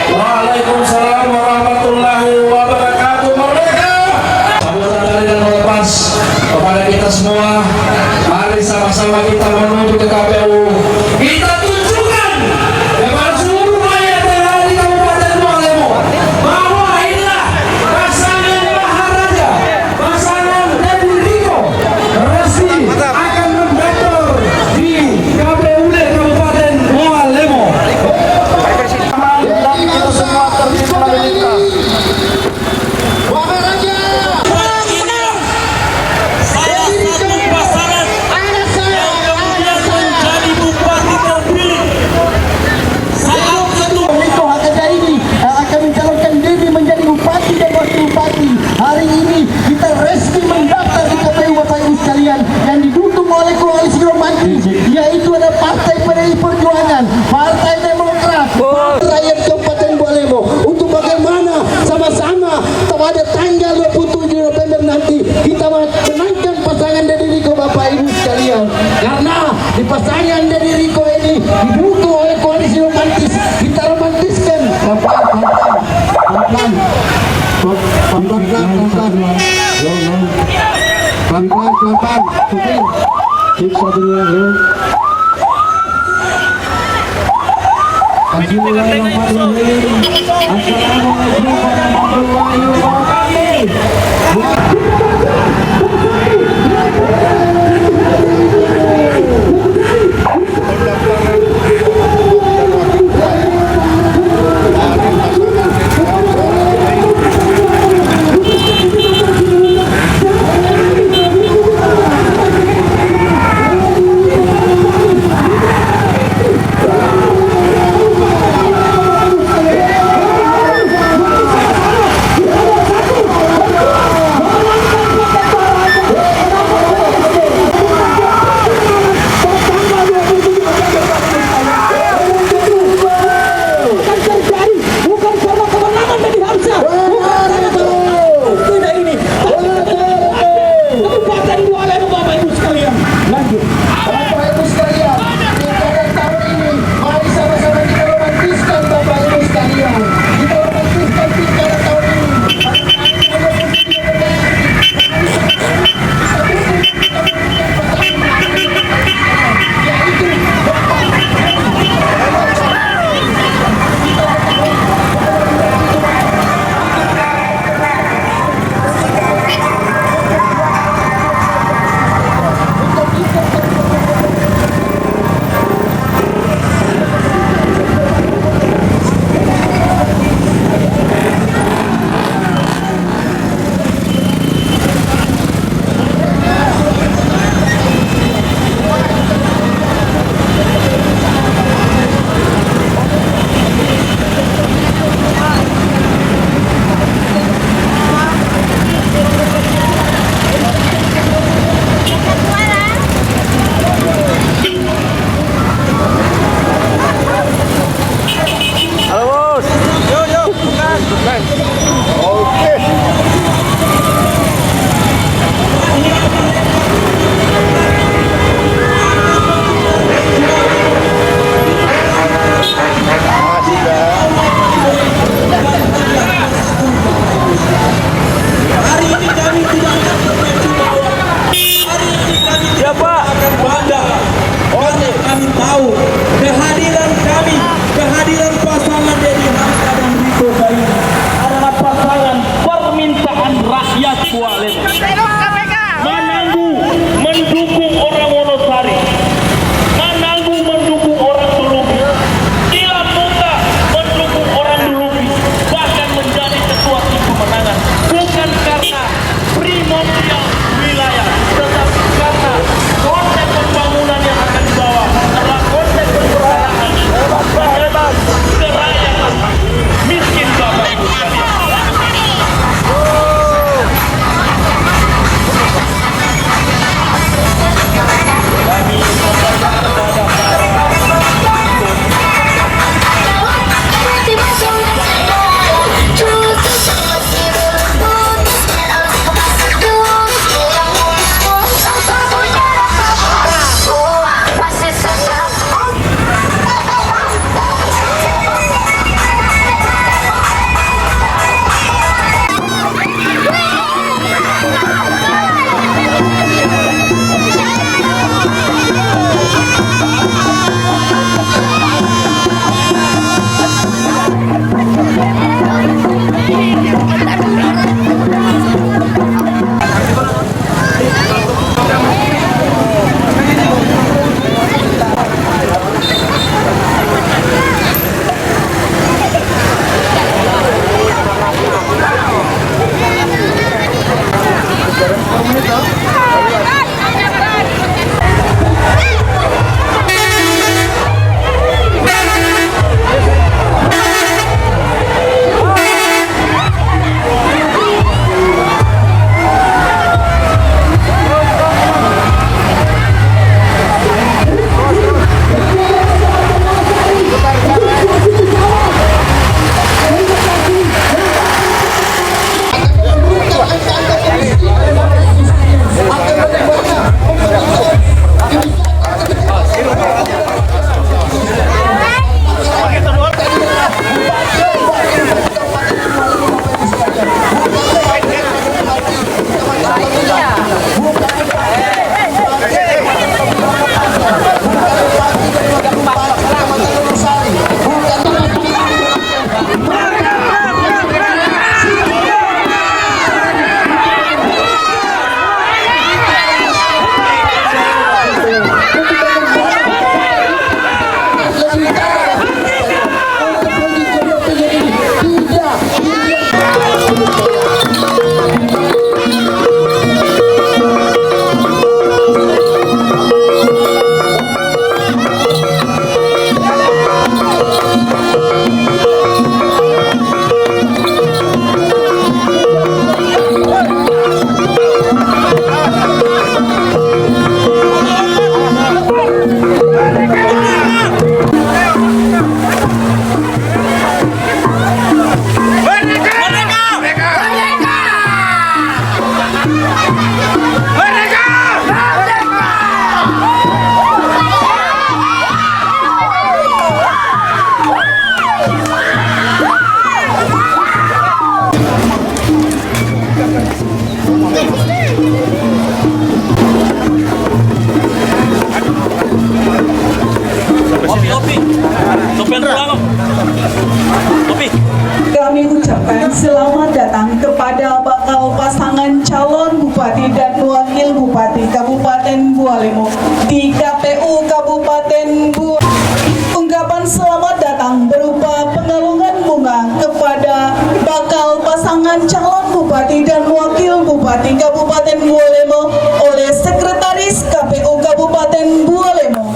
Waalaikumsalam warahmatullahi wabarakatuh. Merdeka. Sambutan dari dan melepas kepada kita semua. Mari sama-sama kita menuju ke KPU. Kita tunjukkan kepada seluruh rakyat yang ada di Kabupaten Bualemo bahwa inilah pasangan Maharaja, pasangan Deddy Riko resmi akan mendaftar di KPUD Kabupaten Bualemo. Dan kita semua tertib lalu lintas. Hari ini kita resmi mendaftar di KPU Bapak Ibu sekalian yang didukung oleh koalisi romantis, yaitu ada Partai PDI Perjuangan, Partai Demokrat, rakyat Kabupaten Bualemo, untuk bagaimana sama-sama pada tanggal 27 November nanti kita menangkan pasangan Deddy Riko Bapak Ibu sekalian. Karena di pasangan Deddy Riko ini didukung oleh koalisi romantis, kita romantiskan pelan-pelan. selamat datang kepada bakal pasangan calon Bupati dan Wakil Bupati Kabupaten Bualemo di KPU Kabupaten Bualemo. Ungkapan selamat datang berupa pengalungan bunga kepada bakal pasangan calon Bupati dan Wakil Bupati Kabupaten Bualemo oleh Sekretaris KPU Kabupaten Bualemo.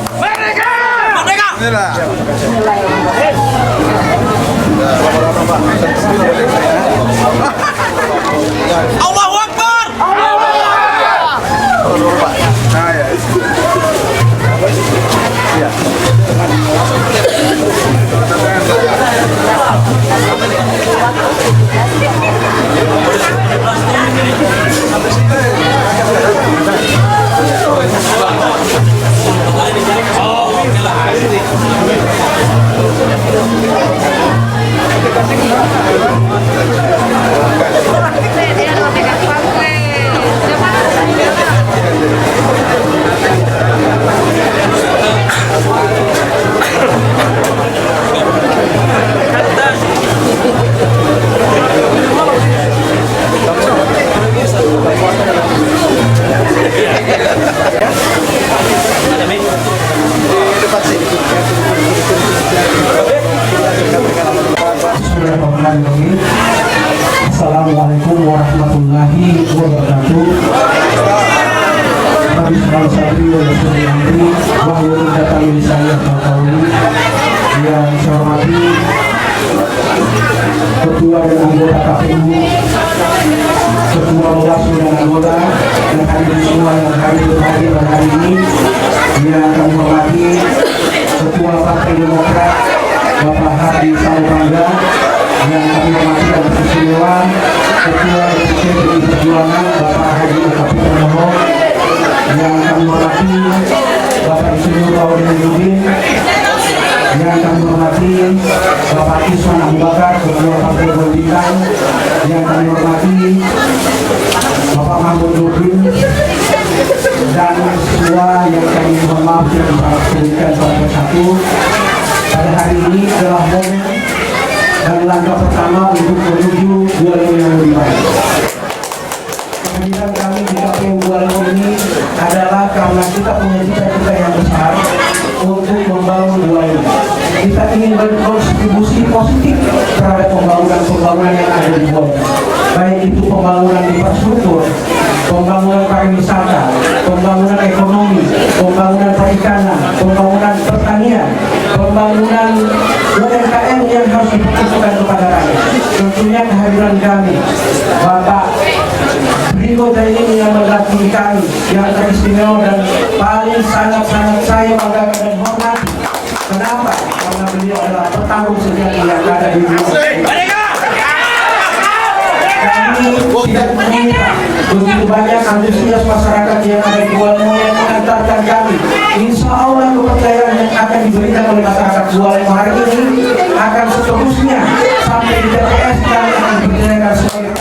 Allahu Akbar. Assalamualaikum warahmatullahi wabarakatuh. Kami sedang Sabri oleh Suryantri Wahyu datang dari saya Bakauli yang saya hormati Ketua dan anggota KPU, Ketua Bawaslu dan anggota, dan hadirin semua yang hadir pada hari ini. Yang kami hormati Ketua Partai Demokrat Bapak Hadi Salubangga, yang kami hormati dan istimewa Ketua DPC PDI Perjuangan Bapak Haji Kapten Prabowo, yang kami hormati Bapak Insinyur Baudin Nurdin, yang kami hormati Bapak Iswan Abu Bakar Ketua Partai Golkar, yang kami hormati Bapak Mahmud Nurdin, dan semua yang kami mohon maaf yang diperhatikan pada persatu. Pada hari ini adalah momen dan langkah pertama untuk menuju Bualemo yang lebih baik. Kehadiran kami di KPU Bualemo ini adalah karena kita punya cita-cita yang besar untuk membangun Bualemo. Kita ingin berkontribusi positif terhadap pembangunan yang ada di Bualemo, baik itu pembangunan infrastruktur, pembangunan pariwisata, pembangunan ekonomi, pembangunan perikanan, pembangunan pertanian, pembangunan UMKM yang harus difokuskan kepada rakyat. Tentunya kehadiran kami, Bapak Ringo Jaini yang mengganti kami yang teristimewa dan paling sangat-sangat saya banggakan dan hormati. Kenapa? Karena beliau adalah petarung sejati yang ada di Indonesia. Kami tidak mengira begitu banyak antusias masyarakat yang ada di Bualemo yang mengantarkan kami. Insya Allah kepercayaan yang akan diberikan oleh masyarakat Bualemo hari ini akan seterusnya sampai di TPS. Kami akan berjalan sebagai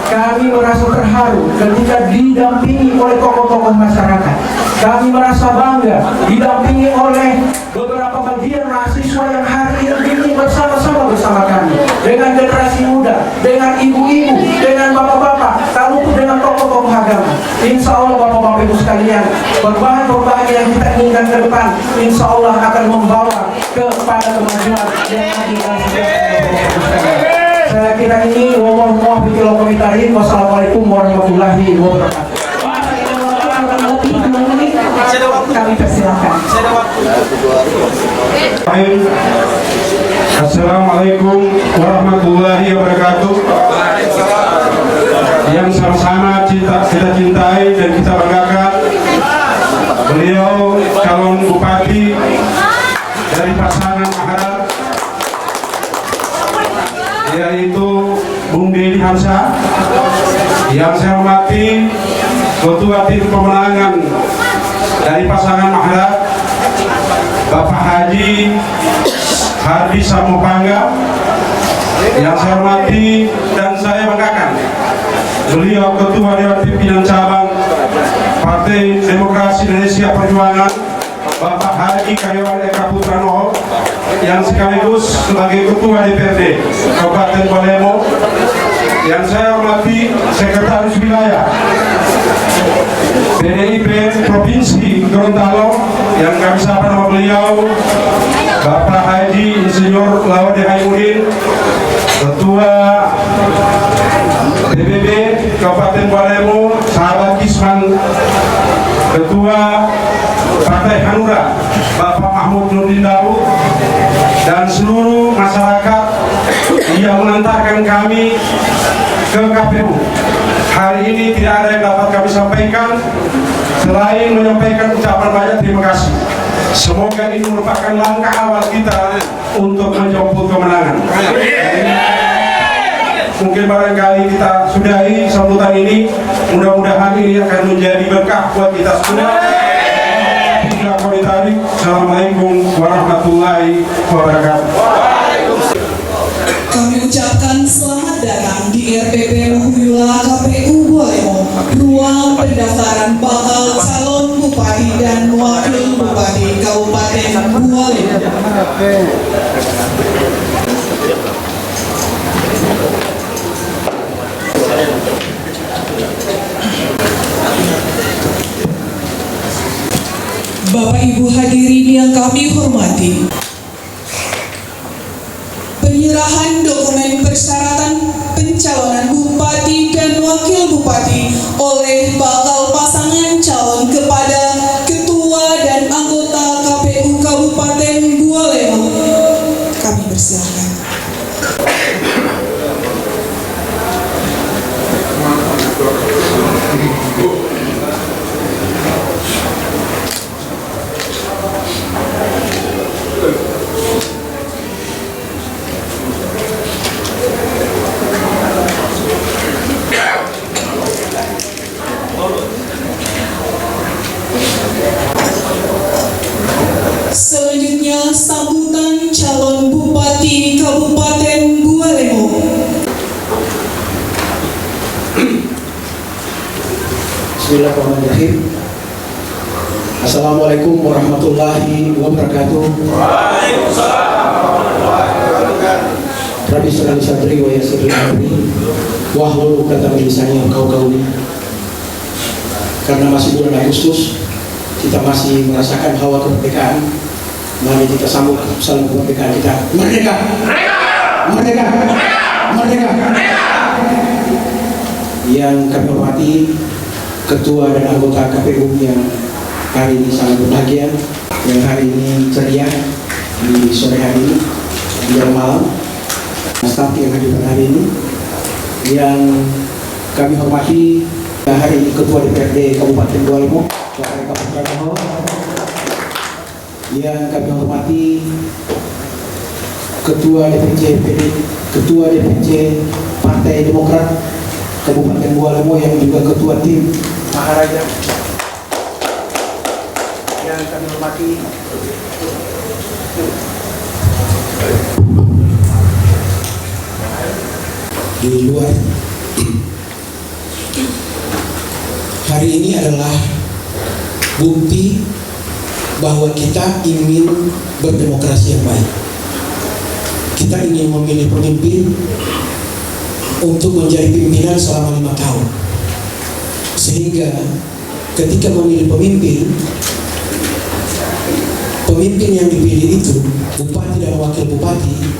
kami merasa terharu ketika didampingi oleh tokoh-tokoh masyarakat. Kami merasa bangga didampingi oleh beberapa bagian mahasiswa yang hari ini bersama-sama bersama kami, dengan generasi muda, dengan ibu-ibu, dengan bapak-bapak, lalu dengan tokoh-tokoh agama. Insya Allah bapak-bapak ibu sekalian, perubahan-perubahan yang kita inginkan ke depan insya Allah akan membawa kepada kemajuan yang kita inginkan. Saya kira ini mohon komentarin. Wassalamualaikum warahmatullahi wabarakatuh. Kami persilakan. Assalamualaikum warahmatullahi wabarakatuh. Yang sama-sama kita cintai dan kita banggakan, beliau calon bupati dari pasangan Maharap, yaitu Bung Deddy Hamzah. Yang saya hormati Ketua Tim Pemenangan dari pasangan Maharap, Bapak Haji Hardi Samopangga. Yang saya hormati dan saya banggakan, beliau Ketua Dewan Pimpinan Cabang Partai Demokrasi Indonesia Perjuangan, Bapak Haji Karyawan Eka Putranoho. yang sekaligus sebagai Ketua DPRD Kabupaten Bualemo, yang saya hormati Sekretaris Wilayah PDIP Provinsi Gorontalo, yang kami sapa nama beliau Bapak Haji Insinyur Laude Haimudin, Ketua DPP Kabupaten Bualemo sahabat Kisman, Ketua Partai Hanura Bapak Mahmud Nurdin Daud, dan seluruh masyarakat yang mengantarkan kami ke KPU. Hari ini tidak ada yang dapat kami sampaikan selain menyampaikan ucapan banyak terima kasih. Semoga ini merupakan langkah awal kita untuk menjemput kemenangan. Mungkin barangkali kita sudahi sambutan ini, mudah-mudahan ini akan menjadi berkah buat kita semua. Assalamualaikum warahmatullahi wabarakatuh. Kami ucapkan selamat datang di RPP Mahuyula KPU Bualemo, ruang pendaftaran bakal calon bupati dan wakil bupati Kabupaten Bualemo. Bapak Ibu hadirin yang kami hormati, penyerahan dokumen persyaratan pencalonan bupati dan wakil bupati oleh bakal pasangan calon kepada ketua dan anggota KPU Kabupaten Bualemo. Kami persilakan. Selanjutnya sambutan calon bupati Kabupaten Bualemo. Bismillahirrahmanirrahim. Assalamualaikum warahmatullahi wabarakatuh. Rabbi shrah li sadri wa yassir li amri wahlul 'uqdatam min lisani yafqahu qawli. Karena masih bulan Agustus, kita masih merasakan hawa kemerdekaan. Mari kita sambut salam kemerdekaan kita. Merdeka! Merdeka! Merdeka! Yang kami hormati Ketua dan anggota KPU yang hari ini sangat berbahagia, yang hari ini ceria di sore hari ini, menjelang malam, staf yang hadir hari ini, yang kami hormati hari ini Ketua DPRD Kabupaten Bualemo, Bapak Kapolres Prabowo, yang kami hormati Ketua DPC Partai Demokrat Kabupaten Bualemo, yang juga Ketua Tim Maharaja, yang kami hormati di luar. Hari ini adalah bukti bahwa kita ingin berdemokrasi yang baik. Kita ingin memilih pemimpin untuk menjadi pimpinan selama 5 tahun. Sehingga ketika memilih pemimpin yang dipilih itu, bupati dan wakil bupati,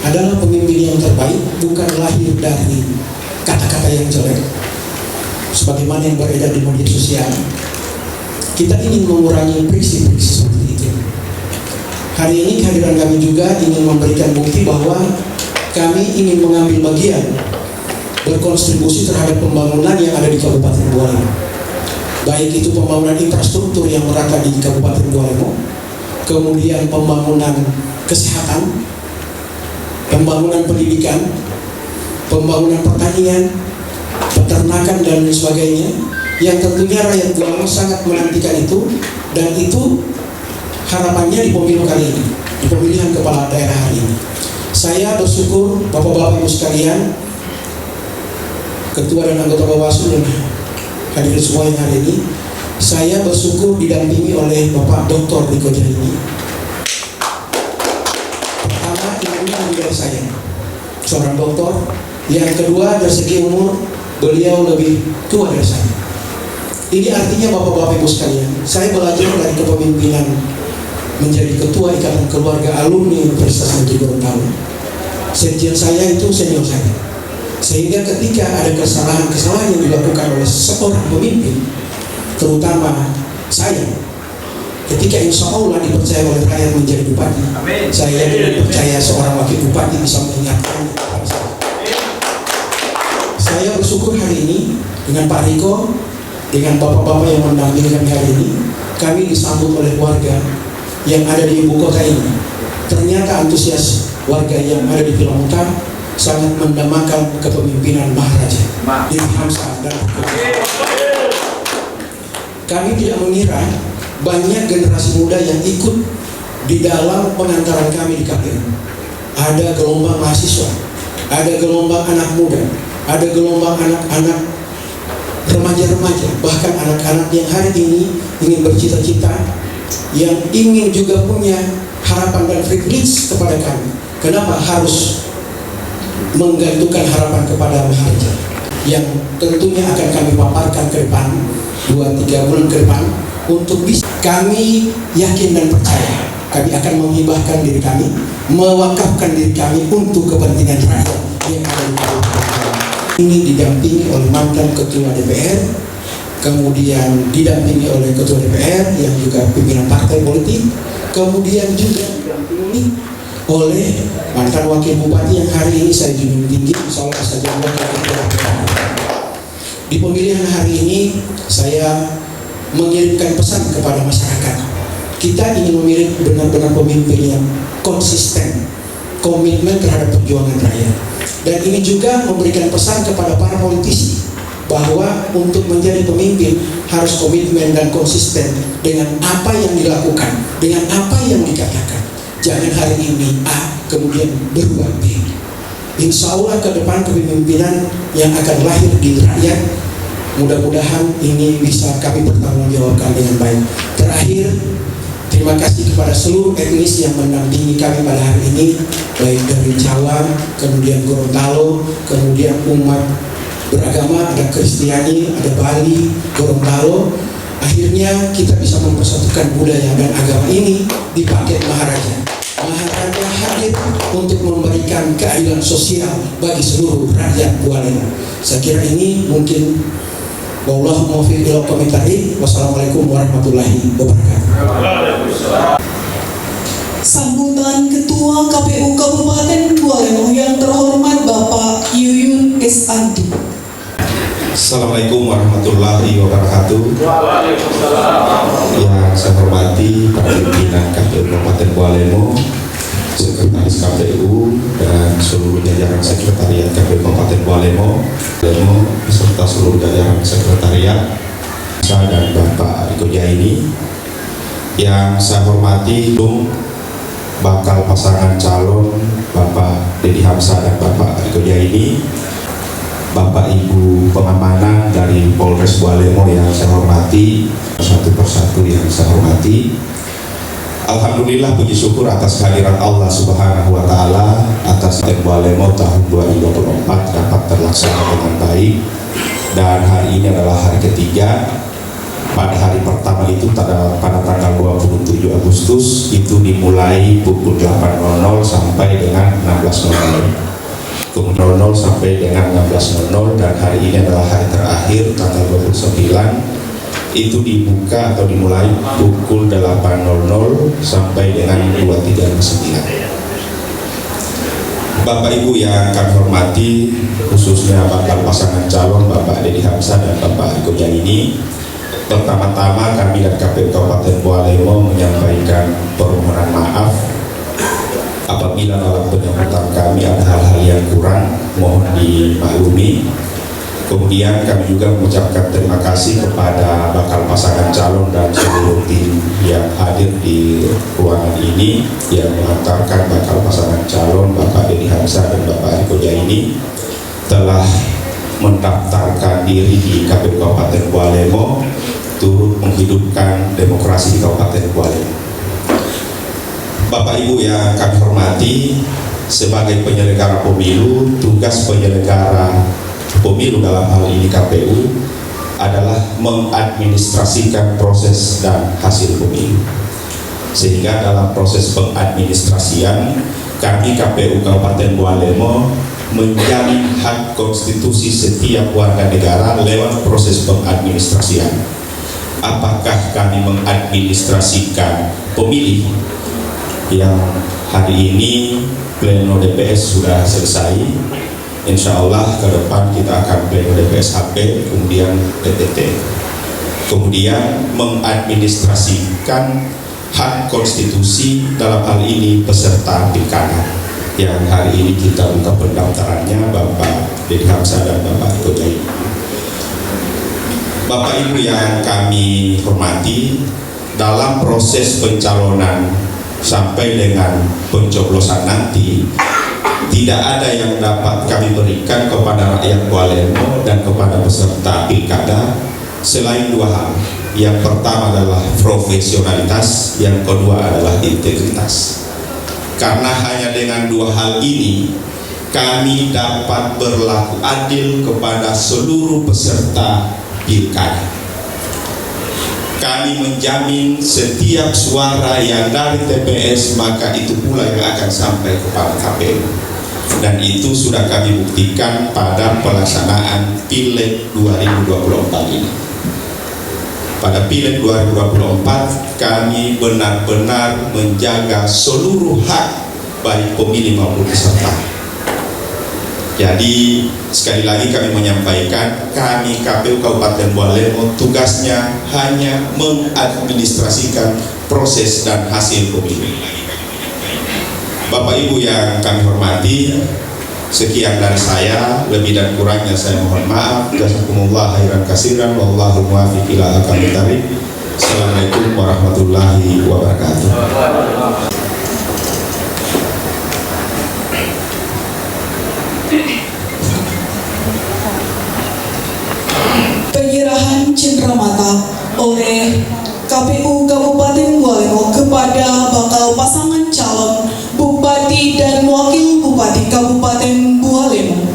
adalah pemimpin yang terbaik, bukan lahir dari kata-kata yang jelek sebagaimana yang beredar di media sosial. Kita ingin mengurangi friksi-friksi seperti itu. Hari ini kehadiran kami juga ingin memberikan bukti bahwa kami ingin mengambil bagian berkontribusi terhadap pembangunan yang ada di Kabupaten Bualemo. Baik itu pembangunan infrastruktur yang merata di Kabupaten Bualemo, kemudian pembangunan kesehatan, pembangunan pendidikan, pembangunan pertanian, peternakan dan sebagainya, yang tentunya rakyat Bualemo sangat menantikan itu, dan itu harapannya di pemilu kali ini, di pemilihan kepala daerah hari ini. Saya bersyukur Bapak-Bapak Ibu sekalian, Ketua dan anggota Bawaslu dan hadirin semua yang hari ini, saya bersyukur didampingi oleh Bapak Dr. Riko Jalini. lebih dari saya, seorang doktor. Yang kedua, dari segi umur beliau lebih tua dari saya. Ini artinya bapak-bapak ibu sekalian, saya belajar dari kepemimpinan menjadi ketua ikatan keluarga alumni Universitas Negeri Gorontalo. Sekjen saya itu senior saya, sehingga ketika ada kesalahan-kesalahan yang dilakukan oleh seorang pemimpin, terutama saya, ketika insya Allah dipercaya oleh rakyat menjadi bupati, saya yakin percaya seorang wakil bupati bisa mengingatkan kepada saya. Saya bersyukur hari ini dengan Pak Riko, dengan bapak-bapak yang mendampingi kami hari ini, kami disambut oleh warga yang ada di ibu kota ini. Ternyata antusias warga yang ada di Pilamuka sangat mendambakan kepemimpinan Maharaja Deddy Hamsa dan kami tidak mengira banyak generasi muda yang ikut di dalam pengantaran kami di KPU. Ada gelombang mahasiswa, ada gelombang anak muda, ada gelombang anak-anak remaja-remaja, bahkan anak-anak yang hari ini ingin bercita-cita, yang ingin juga punya harapan dan privilege kepada kami. Kenapa harus menggantungkan harapan kepada Maharaja yang tentunya akan kami paparkan ke depan 2-3 bulan ke depan untuk bisa kami yakin dan percaya kami akan menghibahkan diri kami, mewakafkan diri kami untuk kepentingan rakyat yang ada di Kabupaten. Ini didampingi oleh mantan ketua DPR, kemudian didampingi oleh ketua DPR yang juga pimpinan partai politik, kemudian juga didampingi oleh mantan wakil bupati yang hari ini saya junjung tinggi, insya Allah saja wakil ketua DPR. Di pemilihan hari ini saya mengirimkan pesan kepada masyarakat. Kita ingin memilih benar-benar pemimpin yang konsisten, komitmen terhadap perjuangan rakyat. Dan ini juga memberikan pesan kepada para politisi bahwa untuk menjadi pemimpin harus komitmen dan konsisten dengan apa yang dilakukan, dengan apa yang dikatakan. Jangan hari ini A kemudian berubah B. Insya Allah ke depan kepemimpinan yang akan lahir di rakyat, mudah-mudahan ini bisa kami pertanggungjawabkan dengan baik. Terakhir, terima kasih kepada seluruh etnis yang mendampingi kami pada hari ini, baik dari Jawa, kemudian Gorontalo, kemudian umat beragama, ada Kristiani, ada Bali, Gorontalo. Akhirnya kita bisa mempersatukan budaya dan agama ini di paket Maharaja. Maharaja hadir untuk memberikan keadilan sosial bagi seluruh rakyat Bualemo. Saya kira ini mungkin wallahu muwaffiq ila komentari. Wassalamualaikum warahmatullahi wabarakatuh. Sambutan Ketua KPU Kabupaten Bualemo yang terhormat Bapak Yuyun S. Andi. Assalamualaikum warahmatullahi wabarakatuh. Yang saya hormati para pimpinan KPU Kabupaten Bualemo, Sekretaris KPU dan seluruh jajaran Sekretariat KPU Kabupaten Bualemo, beserta seluruh jajaran Sekretariat, saya dan Bapak Riko Jaini. Yang saya hormati bakal pasangan calon Bapak Deddy Hamsa dan Bapak Riko Jaini, Bapak Ibu pengamanan dari Polres Bualemo yang saya hormati, satu persatu yang saya hormati. Alhamdulillah, puji syukur atas kehadiran Allah Subhanahu wa Ta'ala atas Bualemo tahun 2024 dapat terlaksana dengan baik. Dan hari ini adalah hari ketiga. Pada hari pertama itu pada tanggal 27 Agustus itu dimulai pukul 8.00 sampai dengan 16.00. Kemudian 00 sampai dengan 16.00, dan hari ini adalah hari terakhir tanggal 29 itu dibuka atau dimulai pukul 8.00 sampai dengan 23.09. Bapak Ibu yang kami hormati, khususnya bakal pasangan calon Bapak Deddy Hamsa dan Bapak Riko Jaini, pertama-tama kami dari KPU Kabupaten Bualemo menyampaikan permohonan maaf apabila dalam penyambutan kami ada hal-hal yang kurang, mohon dimaklumi. Kemudian kami juga mengucapkan terima kasih kepada bakal pasangan calon dan seluruh tim yang hadir di ruangan ini yang mengantarkan bakal pasangan calon Bapak Deddy Hamsa dan Bapak Riko Jaini telah mendaftarkan diri di KPU Kabupaten Bualemo, turut menghidupkan demokrasi di Kabupaten Bualemo. Bapak Ibu yang kami hormati, sebagai penyelenggara pemilu, tugas penyelenggara pemilu dalam hal ini KPU adalah mengadministrasikan proses dan hasil pemilu. Sehingga dalam proses pengadministrasian, kami KPU Kabupaten Bualemo menjamin hak konstitusi setiap warga negara lewat proses pengadministrasian. Apakah kami mengadministrasikan pemilih yang hari ini pleno DPS sudah selesai? Insya Allah ke depan kita akan pleno DPS HP, kemudian TTT. Kemudian mengadministrasikan hak konstitusi dalam hal ini peserta pilkada yang hari ini kita buka pendaftarannya, Bapak Deddy Hamzah dan Bapak Kodai. Bapak Ibu yang kami hormati, dalam proses pencalonan sampai dengan pencoblosan nanti, tidak ada yang dapat kami berikan kepada rakyat Bualemo dan kepada peserta pilkada selain dua hal. Yang pertama adalah profesionalitas, yang kedua adalah integritas. Karena hanya dengan dua hal ini kami dapat berlaku adil kepada seluruh peserta pilkada. Kami menjamin setiap suara yang dari TPS maka itu pula yang akan sampai kepada KPU. Dan itu sudah kami buktikan pada pelaksanaan Pileg 2024 ini. Pada Pileg 2024 kami benar-benar menjaga seluruh hak baik pemilih maupun peserta. Jadi sekali lagi kami menyampaikan, kami KPU Kabupaten Bualemo tugasnya hanya mengadministrasikan proses dan hasil pemilu. Bapak Ibu yang kami hormati, sekian dari saya, lebih dan kurangnya saya mohon maaf. Jazakumullah khairan katsiran, wallahu muwaffiq ila aqwamit thoriq. Assalamualaikum warahmatullahi wabarakatuh. Penyerahan cenderamata oleh KPU Kabupaten Bualemo kepada bakal pasangan calon Bupati dan Wakil Bupati Kabupaten Bualemo.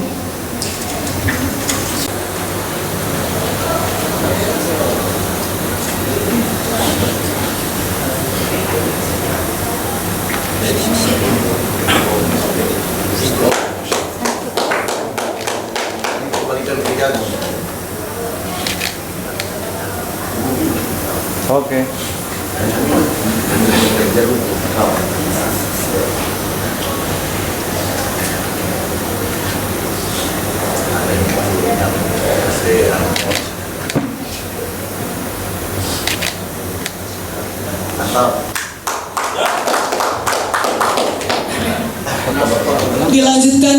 Oke. Dilanjutkan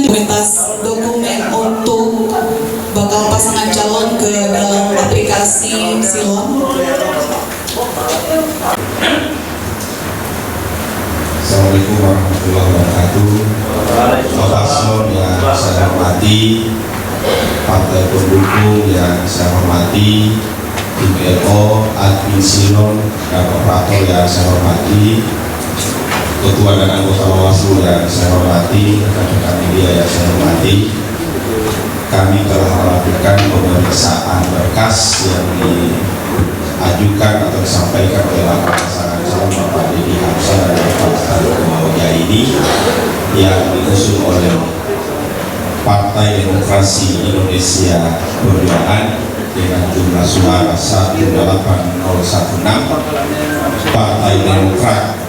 dokumen untuk bakal pasangan calon ke dalam aplikasi Silon. Assalamualaikum warahmatullahi wabarakatuh. Bapak Slon yang saya hormati, partai pendukung yang saya hormati, tim LO, admin Silon, dan operator yang saya hormati, ketua dan anggota Bawaslu yang saya hormati, rekan-rekan media yang saya hormati. Kami telah melakukan pemeriksaan berkas yang diajukan atau disampaikan oleh bakal pasangan calon Bapak Deddy Hamzah dan Bapak Kodai ini yang diusung oleh Partai Demokrasi Indonesia Perjuangan dengan jumlah suara 18016, Partai Demokrat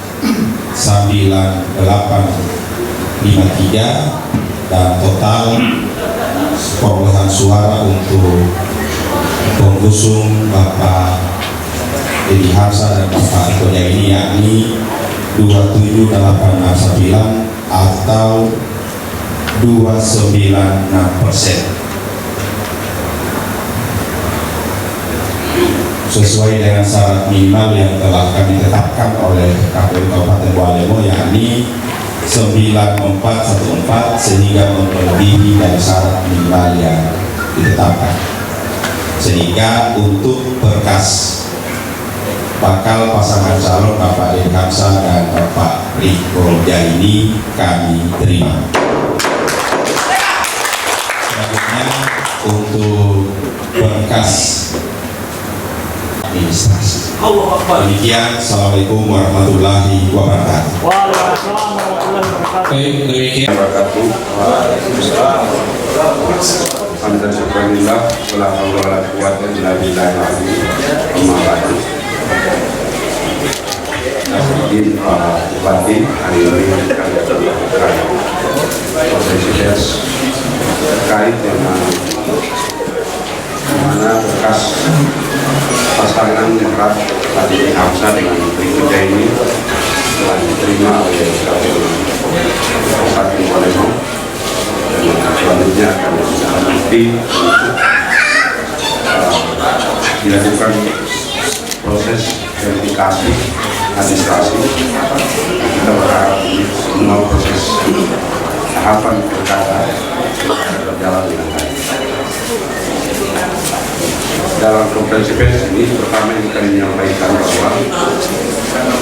9853, dan total perolehan suara untuk pengusung Bapak Deddy Hamzah dan Bapak Kodai ini yakni 2789 atau 296%. Sesuai dengan syarat minimal yang telah kami tetapkan oleh KPU Kabupaten Bualemo yakni 9414, sehingga melebihi dari syarat minimal yang ditetapkan. Sehingga untuk berkas bakal pasangan calon Bapak Deddy Hamzah dan Bapak Riko Jaini kami terima. Selanjutnya untuk berkas administrasi. Demikian, Assalamualaikum warahmatullahi wabarakatuh. Baik, demikian. Alhamdulillah, wala haula wala quwwata illa billah. Amma ba'du. Nasruddin Bupati hari ini kami melakukan prosesi tes terkait dengan mana bekas pasangan Demokrat Deddy Hamzah dengan Riko Jaini telah diterima oleh KPU Kabupaten Palembang, dan selanjutnya akan ditindaklanjuti dilakukan proses verifikasi administrasi. Kita berharap semua proses tahapan pilkada berjalan dengan baik. Dalam konferensi pers ini pertama yang kami menyampaikan bahwa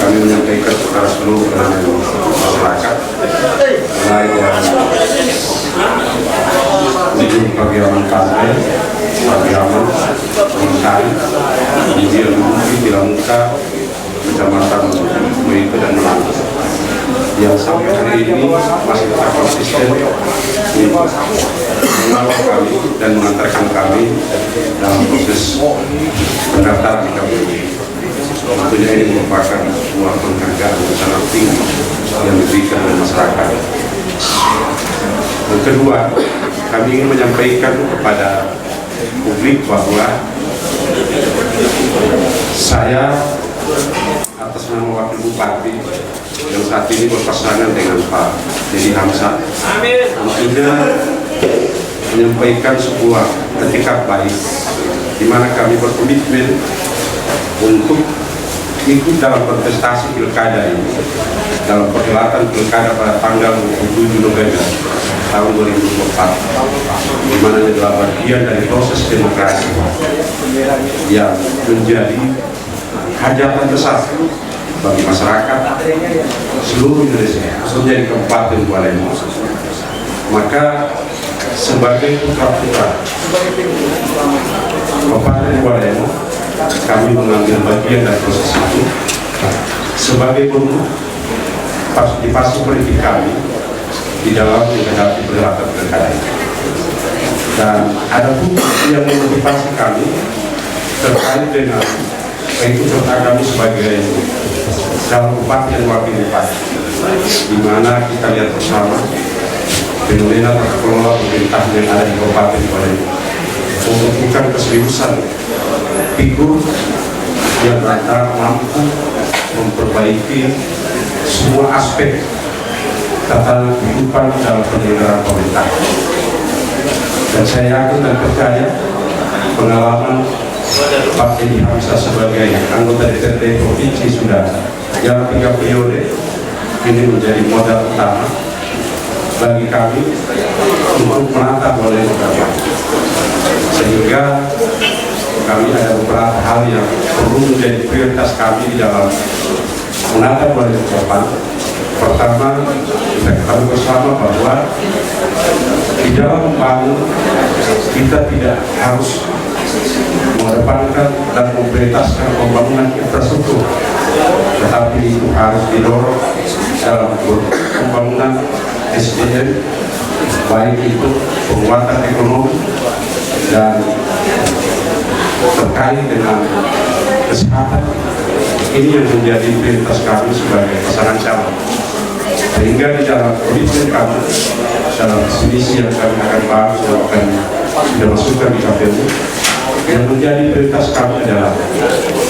kami menyampaikan kepada seluruh elemen masyarakat mulai dari ujung Pagiaman Pantai, Pagiaman, Lingkari, kemudian Bukit Tilamuka, Kecamatan Moiko dan Melanda, yang sampai hari ini masih tetap konsisten mengawal kami dan mengantarkan kami dalam proses pendaftaran di KPU. Tentunya ini merupakan sebuah penghargaan yang sangat tinggi yang diberikan oleh masyarakat. Yang kedua, kami ingin menyampaikan kepada publik bahwa saya atas nama Wakil Bupati yang saat ini berpasangan dengan Pak Deddy Hamzah tentunya menyampaikan sebuah etikat baik di mana kami berkomitmen untuk ikut dalam kontestasi pilkada ini, dalam perhelatan pilkada pada tanggal 27 November tahun 2024, di mana adalah bagian dari proses demokrasi yang menjadi hajatan besar bagi masyarakat seluruh Indonesia, khususnya di Kabupaten Palembang. Maka sebagai putra-putra Kabupaten Palembang, kami mengambil bagian dari proses itu sebagai bentuk partisipasi politik kami di dalam menghadapi perhelatan pilkada ini. Dan ada pun yang memotivasi kami terkait dengan keikutsertaan kami sebagai calon bupati dan wakil bupati, di mana kita lihat bersama fenomena tata kelola pemerintahan yang ada di Kabupaten Palembang membutuhkan keseriusan figur yang mampu memperbaiki semua aspek tata kehidupan dalam penyelenggaraan pemerintah. Dan saya yakin dan percaya pengalaman Pak Deddy Hamzah sebagai anggota DPRD Provinsi sudah jalan 3 periode ini menjadi modal utama bagi kami untuk menata oleh negara, sehingga kami ada beberapa hal yang perlu menjadi prioritas kami di dalam menata oleh negara. Pertama, kita ketahui bersama bahwa di dalam membangun kita tidak harus mengedepankan dan memprioritaskan pembangunan infrastruktur, tetapi itu harus didorong dalam pembangunan SDM, baik itu penguatan ekonomi dan terkait dengan kesehatan. Ini yang menjadi prioritas kami sebagai pasangan calon, sehingga di dalam komitmen kami dalam visi yang kami akan bahas dan akan dimasukkan di KPU, yang menjadi prioritas kami adalah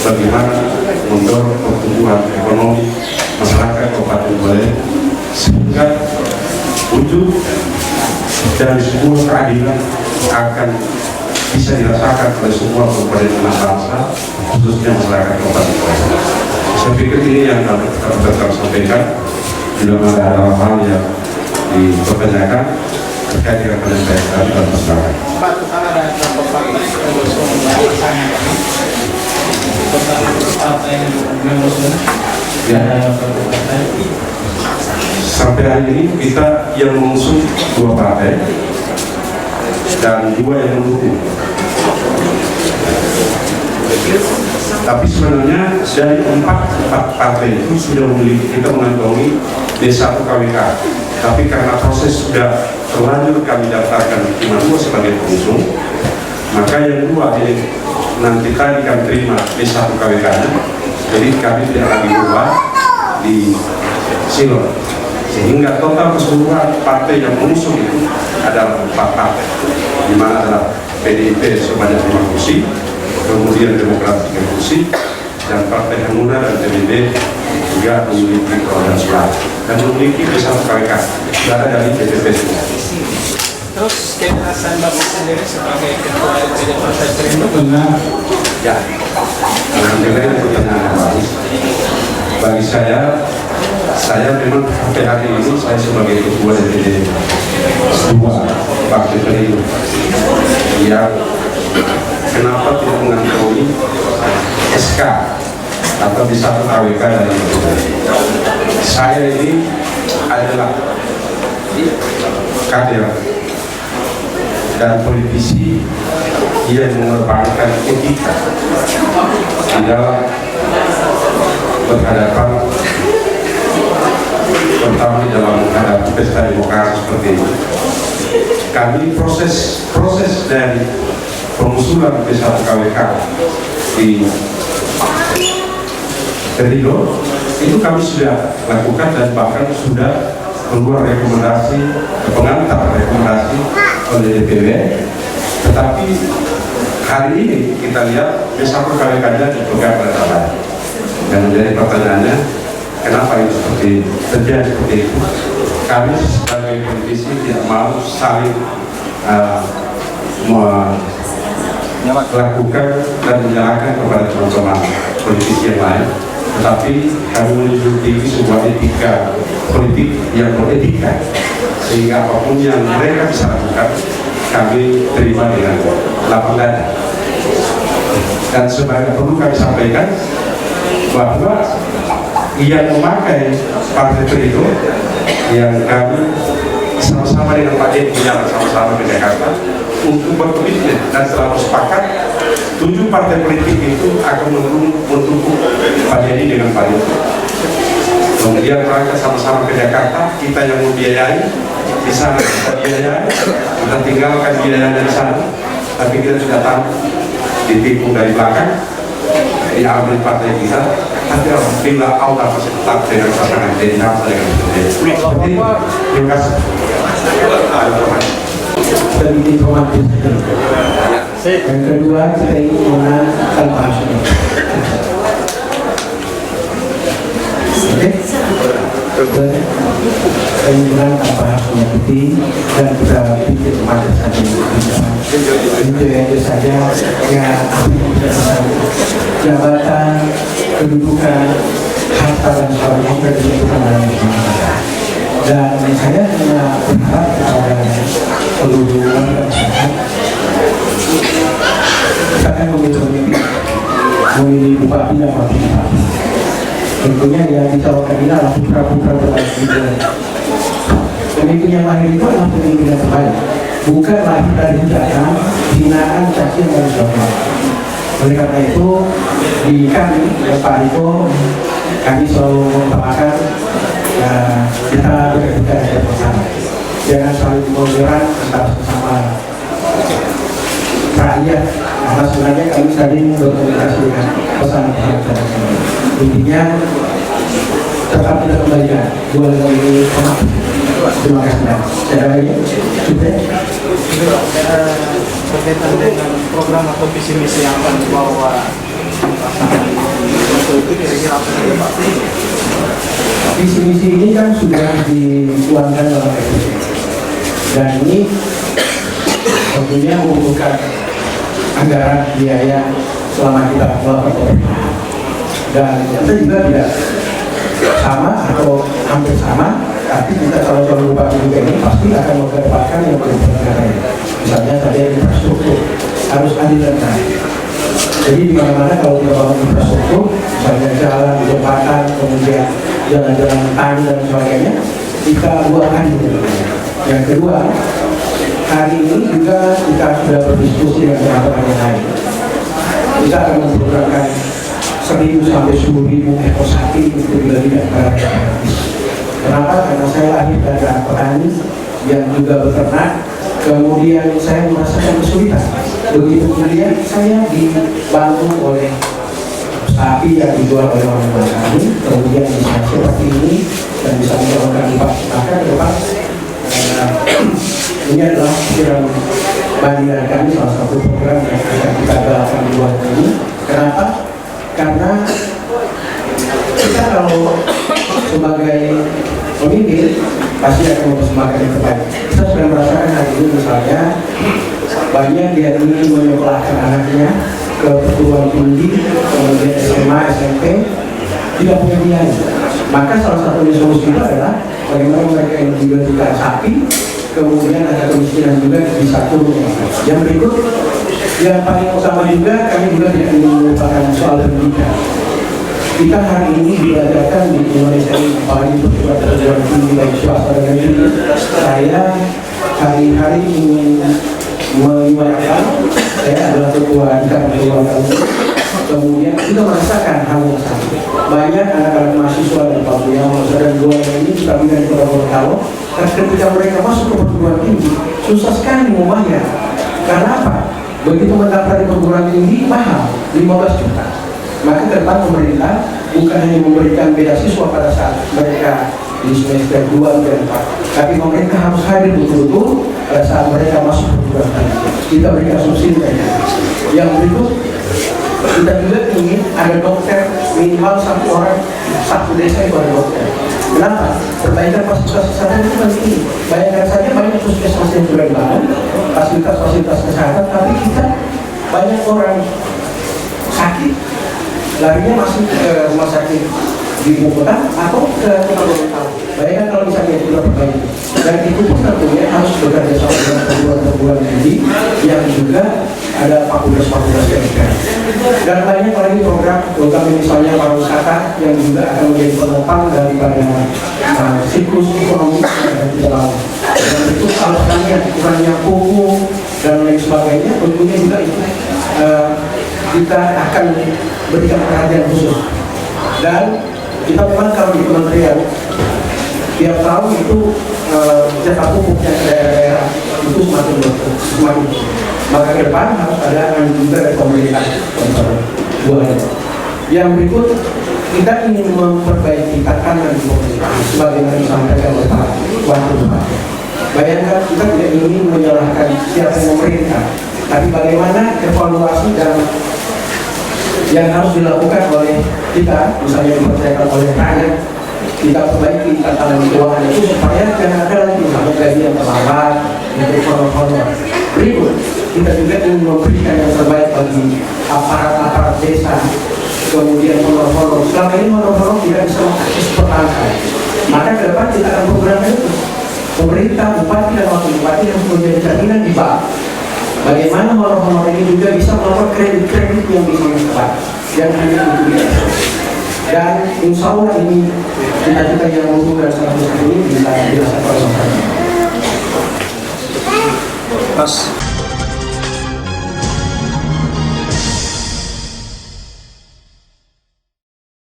bagaimana mendorong pertumbuhan ekonomi masyarakat Kabupaten Palembang sehingga wujud dari sebuah keadilan akan bisa dirasakan oleh semua komponen bangsa, khususnya masyarakat Kabupaten Palembang. Saya pikir ini yang dapat kami sampaikan. Bila ada hal yang dipertanyakan terkait dengan penyampaian dan masyarakat. Ya. Sampai hari ini kita yang mengusung 2 partai dan 2 yang mendukung. Tapi sebenarnya dari 4 partai itu sudah memiliki, kita mengantongi D1 KWK. Tapi karena proses sudah terlanjur kami daftarkan cuma 2 sebagai pengusung, maka yang 2 ini nanti tadi kami terima D1 KWK-nya, jadi kami tidak lagi berubah di silon. Sehingga total keseluruhan partai yang mengusung itu adalah 4 partai, di mana adalah PDIP sebanyak 5 kursi, kemudian Demokrat 3 kursi, dan Partai Hanura dan PBB juga memiliki perolehan suara dan memiliki D1 KWK suara dari DPP semua. Terus keinginan Bapak sendiri sebagai ketua DPD Partai Perindo benar? Ya, alhamdulillah itu pertanyaan yang bagus. Bagi saya memang sampai hari ini saya sebagai ketua DPD 2 Partai Perindo yang kenapa tidak mengantongi SK atau D1 KWK dari DPD. Saya ini adalah kader dan politisi yang mengorbankan etika di dalam berhadapan, terutama di dalam menghadapi pesta demokrasi seperti ini. Kami proses dari pengusulan D1 KWK di Perindo itu kami sudah lakukan dan bahkan sudah keluar rekomendasi, pengantar rekomendasi oleh DPW. Tetapi hari ini kita lihat D1 KWK-nya dipegang oleh lain. Dan menjadi pertanyaannya, kenapa itu terjadi seperti itu? Kami sebagai politisi tidak mau saling melakukan dan menyalahkan kepada teman-teman politisi yang lain, tetapi kami menunjukkan sebuah etika politik yang beretika, sehingga apapun yang mereka bisa lakukan kami terima dengan lapang dada. Dan sebagai perlu kami sampaikan bahwa yang memakai Partai Perindo yang kami sama-sama dengan Pak Edi sama-sama ke Jakarta untuk berkomitmen dan selalu sepakat 7 partai politik itu akan mendukung Pak Edi dengan Pak Edi. Kemudian mereka sama-sama ke Jakarta, kita yang membiayai di sana, kita biayai, kita tinggalkan biayanya di sana, tapi kita sudah tahu ditikung dari belakang, diambil partai kita. Tapi alhamdulillah Allah masih tetap dengan pasangan Edi Hamzah dengan Edi. Terima kasih. Sedikit romantis. Yang kedua, kita ingin mengenal tanpa hasil. Oke? Penggunaan tanpa harus menyakiti dan kita pikir romantis saja. Itu saja ya, jabatan, kedudukan, harta dan sebagainya juga ditentukan dalam masyarakat. Dan saya hanya berharap kepada seluruh warga masyarakat, kita akan memilih bupati dan wakil bupati. Tentunya yang dicalonkan ini adalah putra-putra terbaik. Pemimpin yang lahir itu adalah pemimpin yang terbaik, bukan lahir dari hujatan, hinaan, caci dan sebagainya. Oleh karena itu, di kami, Pak Riko, kami selalu mengutamakan kita beretika bersama. Jangan saling mengurangi antara sesama rakyat. Karena sebenarnya kami saling berkomunikasi dengan pesan-pesan. Intinya tetap kita kembalikan dua ini. Terima kasih. Saya lagi sudah berkaitan dengan program atau visi misi yang akan dibawa pasangan itu kira-kira apa saja Pak? Visi misi ini kan sudah dituangkan dalam RPJMD dan ini tentunya membutuhkan anggaran biaya selama kita melakukan dan kita juga tidak sama atau hampir sama, tapi kita calon-calon bupati juga ini pasti akan mengedepankan yang berbeda. Misalnya tadi infrastruktur harus adil dan adil. Jadi di mana-mana kalau kita bangun infrastruktur, misalnya jalan, jembatan, kemudian jalan-jalan tani dan sebagainya, kita buatkan gitu. Yang kedua, hari ini juga kita sudah berdiskusi dengan teman-teman yang lain. Kita akan memprogramkan 1.000 sampai 10.000 ekor sapi untuk dibagi kepada masyarakat. Kenapa? Karena saya lahir dari anak petani yang juga beternak, kemudian saya merasakan kesulitan. Begitu kemudian saya dibantu oleh sapi yang dijual oleh orang-orang kami, kemudian bisa seperti ini dan bisa menyalurkan lipat. Maka ke depan ini adalah pikiran bandingan kami, salah satu program yang akan kita galakkan di luar ini. Kenapa? Karena kita kalau sebagai pemimpin pasti akan mempersembahkan yang terbaik. Kita sudah merasakan hari ini misalnya banyak yang ingin menyekolahkan anaknya ke perguruan tinggi, kemudian SMA, SMP, tidak punya biaya. Maka salah satu solusi itu adalah bagaimana mereka yang diberikan sapi, kemudian ada kemiskinan juga bisa turun. Yang berikut, yang paling utama juga, kami juga tidak ingin melupakan soal pendidikan. Kita hari ini belajarkan di Indonesia ini, apalagi perguruan tinggi baik swasta dan negeri. Saya hari-hari ingin menyuarakan, saya adalah ketua Ikatan Perguruan Tinggi, kemudian kita merasakan hal yang sama. Banyak anak-anak mahasiswa dari Papua, Nusa dan Goa ini kami dari Kota Gorontalo, dan ketika mereka masuk ke perguruan tinggi, susah sekali membayar. Karena apa? Begitu mendaftar di perguruan tinggi mahal, 15 juta. Maka ke depan pemerintah bukan hanya memberikan beasiswa pada saat mereka di semester 2 dan 4, tapi pemerintah harus hadir betul-betul pada saat mereka masuk ke perguruan tinggi. Kita berikan subsidi mereka. Yang berikut, kita juga ingin ada dokter minimal satu orang, satu desa itu ada dokter. Kenapa? Perbaikan fasilitas kesehatan itu penting. Bayangkan saja banyak puskesmas yang sudah dibangun, fasilitas kesehatan, tapi kita banyak orang sakit larinya masuk ke rumah sakit di ibu kota atau ke Kota Gorontalo. Bayangkan kalau misalnya itu perbaiki. Dan itu pun tentunya harus bekerja sama dengan perguruan tinggi yang juga ada fakultas-fakultas pendidikan. Dan banyak lagi program misalnya pariwisata yang juga akan menjadi penopang daripada siklus ekonomi yang kita lakukan. Dan itu kalau kurangnya pupuk dan lain sebagainya, tentunya juga itu kita akan berikan perhatian khusus. Dan kita memang kalau di kementerian tiap tahun itu cetak pupuknya ke daerah-daerah itu semakin. Maka ke depan harus ada juga dari pemerintah. Yang berikut, kita ingin memperbaiki tatanan di pemerintah sebagaimana disampaikan oleh Pak Wakil Bupati. Bayangkan kita tidak ingin menyalahkan siapa yang memerintah, tapi bagaimana evaluasi dan yang harus dilakukan oleh kita, misalnya dipercayakan oleh rakyat, kita perbaiki tatanan keuangan itu supaya jangan ada lagi misalnya gaji yang terlambat untuk honor-honor. Berikut, kita juga ingin memberikan yang terbaik bagi aparat-aparat desa, kemudian honor-honor. Selama ini honor-honor tidak bisa mengakses pertangkap. Maka ke depan kita akan programkan itu. Pemerintah, bupati dan wakil bupati harus menjadi jaminan di bank. Bagaimana honor-honor ini juga bisa melakukan kredit-kredit yang bisa cepat, yang hanya itu biasa. Dan insya Allah ini cita-cita yang mutu dan sangat besar ini bisa dirasakan oleh masyarakat.